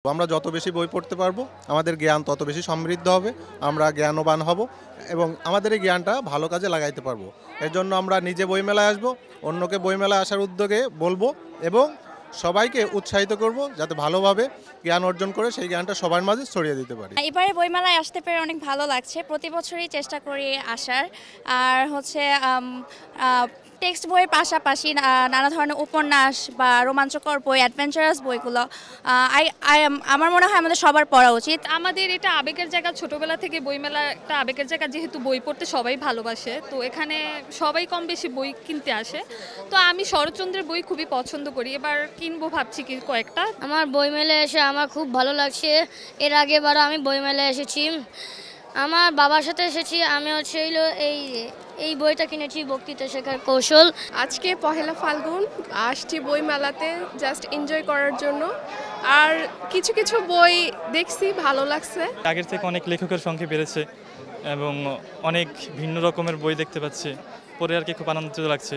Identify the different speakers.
Speaker 1: আমরা যত বেশি বই পড়তে পারবো আমাদের জ্ঞান তত বেশি সমৃদ্ধ হবে, আমরা জ্ঞানবান হব এবং আমাদের এই জ্ঞানটা ভালো কাজে লাগাইতে পারবো। এর জন্য আমরা নিজে বইমেলায় আসবো, অন্যকে বইমেলায় আসার উদ্যোগে বলবো এবং সবাইকে উৎসাহিত করব যাতে ভালোভাবে জ্ঞান অর্জন করে সেই জ্ঞানটা সবার মাঝে ছড়িয়ে দিতে পারি।
Speaker 2: এবারে বইমেলায় আসতে পেরে অনেক ভালো লাগছে। প্রতি বছরই চেষ্টা করি আসার। আর হচ্ছে টেক্সট বইয়ের পাশাপাশি নানা ধরনের উপন্যাস বা রোমাঞ্চকর বই, অ্যাডভেঞ্চারাস বইগুলো আমার মনে হয় আমাদের সবার পড়া উচিত।
Speaker 3: আমাদের এটা আবেগের জায়গা, ছোটবেলা থেকে বইমেলা একটা আবেগের জায়গা, যেহেতু বই পড়তে সবাই ভালোবাসে, তো এখানে সবাই কম বেশি বই কিনতে আসে। তো আমি শরৎচন্দ্রের বই খুবই পছন্দ করি, এবার কিনবো ভাবছি কি কয়েকটা।
Speaker 4: আমার বইমেলা এসে আমার খুব ভালো লাগছে। এর আগেবারও আমি বইমেলা এসেছি, আমার বাবার সাথে এসেছি। আমি এই বইটা কিনেছি, বক্তৃতা শেখার কৌশল।
Speaker 5: আজকে পহেলা ফাল্গুন, আসছি বইমেলাতে জাস্ট এনজয় করার জন্য। আর কিছু কিছু বই দেখছি, ভালো লাগছে।
Speaker 6: আগের থেকে অনেক লেখকের সংখ্যা বেড়েছে এবং অনেক ভিন্ন রকমের বই দেখতে পাচ্ছি, পড়ে আর কি খুব আনন্দিত লাগছে।